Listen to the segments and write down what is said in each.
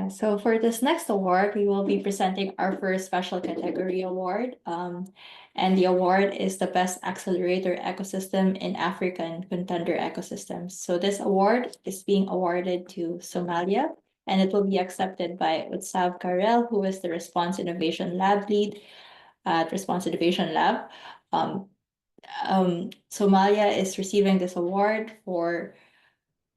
So for this next award, we will be presenting our first special category award. And the award is the Best Accelerator Ecosystem in African Contender Ecosystems. So this award is being awarded to Somalia, and it will be accepted by Utsav Karel, who is the Response Innovation Lab lead at Response Innovation Lab. Um, Somalia is receiving this award for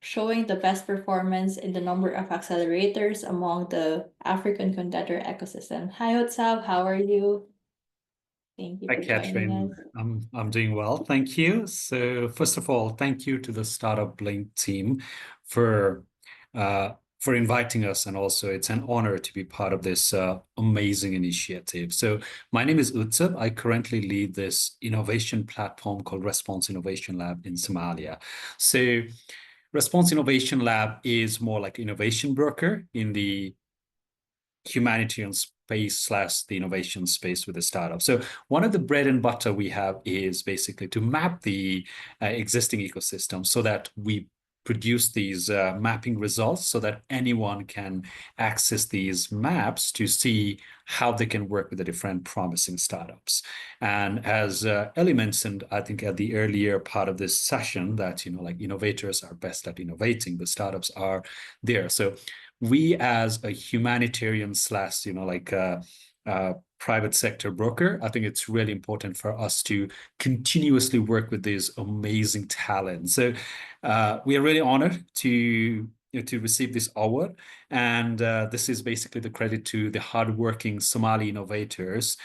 showing the best performance in the number of accelerators among the African contender ecosystem. Hi, Utsav, how are you? Thank you Hi, for joining Catherine. us. I'm doing well, thank you. So first of all, thank you to the StartupBlink team for for inviting us, and also it's an honor to be part of this amazing initiative. So my name is Utsab. I currently lead this innovation platform called Response Innovation Lab in Somalia. So Response Innovation Lab is more like innovation broker in the humanitarian space / the innovation space with the startup. So one of the bread and butter we have is basically to map the existing ecosystem so that we produce these mapping results so that anyone can access these maps to see how they can work with the different promising startups. And as Ellie mentioned, I think at the earlier part of this session that, like innovators are best at innovating, the startups are there. So we as a humanitarian / private sector broker, I think it's really important for us to continuously work with these amazing talents. So we are really honored to receive this award, and this is basically the credit to the hardworking Somali innovators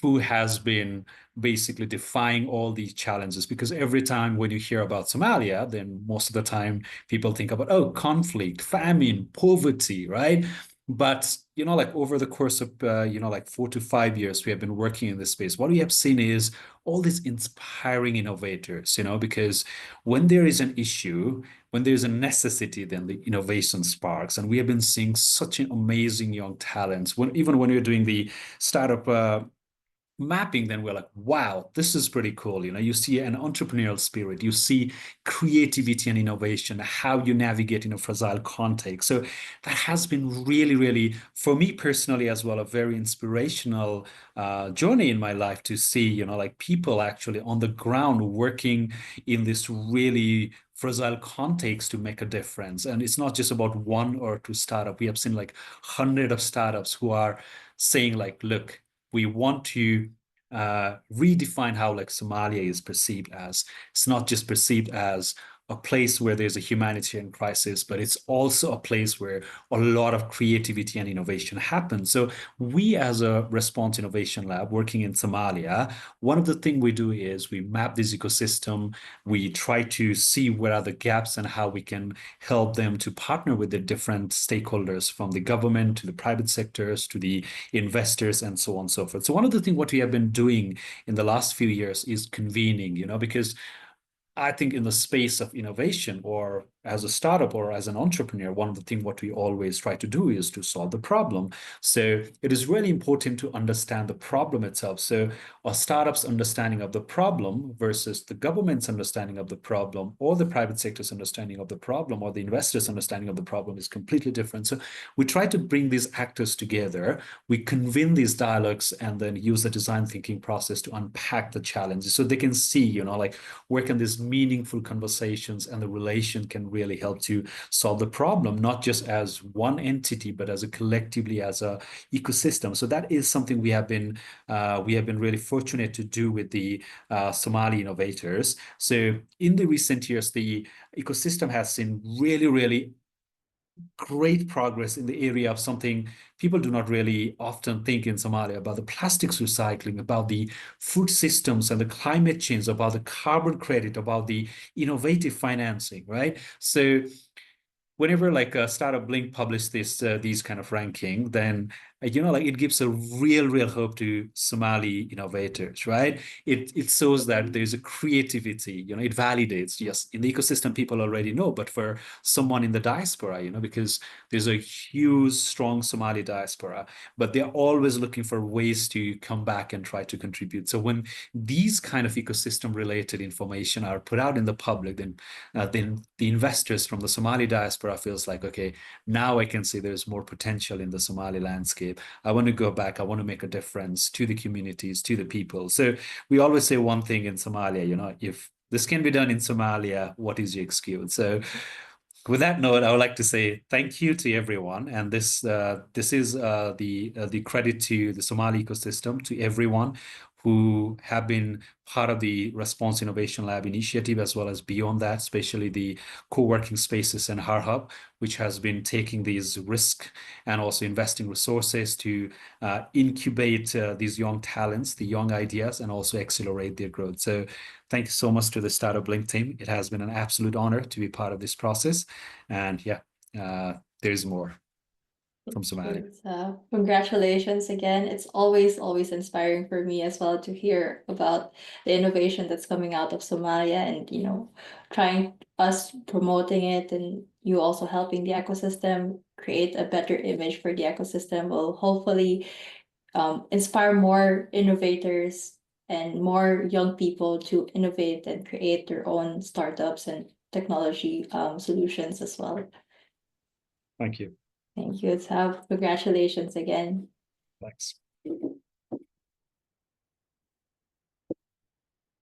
who has been basically defying all these challenges. Because every time when you hear about Somalia, then most of the time people think about, oh, conflict, famine, poverty, right? But, like over the course of, like 4 to 5 years, we have been working in this space. What we have seen is all these inspiring innovators, because when there is an issue, when there's a necessity, then the innovation sparks. And we have been seeing such an amazing young talents. Even when we're doing the startup mapping, then we're like, wow, this is pretty cool. You see an entrepreneurial spirit, you see creativity and innovation, how you navigate in a fragile context. So that has been really, really, for me personally as well, a very inspirational journey in my life to see, like people actually on the ground working in this really fragile context to make a difference. And it's not just about one or two startups. We have seen like hundreds of startups who are saying like, look, we want to redefine how like Somalia is perceived as. It's not just perceived as a place where there's a humanitarian crisis, but it's also a place where a lot of creativity and innovation happens. So we as a Response Innovation Lab working in Somalia, one of the things we do is we map this ecosystem. We try to see where are the gaps and how we can help them to partner with the different stakeholders, from the government to the private sectors to the investors and so on and so forth. So one of the things what we have been doing in the last few years is convening, because I think in the space of innovation, or as a startup or as an entrepreneur, one of the things what we always try to do is to solve the problem. So it is really important to understand the problem itself. So a startup's understanding of the problem versus the government's understanding of the problem, or the private sector's understanding of the problem, or the investor's understanding of the problem is completely different. So we try to bring these actors together. We convene these dialogues and then use the design thinking process to unpack the challenges so they can see, like where can these meaningful conversations and the relation can really help to solve the problem, not just as one entity, but as a collectively as a ecosystem. So that is something we have been really fortunate to do with the Somali innovators. So in the recent years, the ecosystem has seen really, really great progress in the area of something people do not really often think in Somalia about: the plastics recycling, about the food systems and the climate change, about the carbon credit, about the innovative financing, right? So whenever like a StartupBlink published these kind of ranking, then like it gives a real hope to Somali innovators, right? It shows that there's a creativity, it validates. Yes, in the ecosystem, people already know, but for someone in the diaspora, because there's a huge, strong Somali diaspora, but they're always looking for ways to come back and try to contribute. So when these kind of ecosystem related information are put out in the public, then the investors from the Somali diaspora feels like, okay, now I can see there's more potential in the Somali landscape. I want to go back. I want to make a difference to the communities, to the people. So we always say one thing in Somalia, if this can be done in Somalia, what is your excuse? So with that note, I would like to say thank you to everyone, and this is the credit to the Somali ecosystem, to everyone who have been part of the Response Innovation Lab initiative, as well as beyond that, especially the co-working spaces and Har Hub, which has been taking these risks and also investing resources to incubate these young talents, the young ideas, and also accelerate their growth. So thank you so much to the StartupBlink team. It has been an absolute honor to be part of this process. And yeah, there's more from Somalia. Congratulations again. It's always inspiring for me as well to hear about the innovation that's coming out of Somalia and, trying us promoting it and you also helping the ecosystem create a better image for the ecosystem will hopefully inspire more innovators and more young people to innovate and create their own startups and technology solutions as well. Thank you. Thank you, Tab. Congratulations again. Thanks.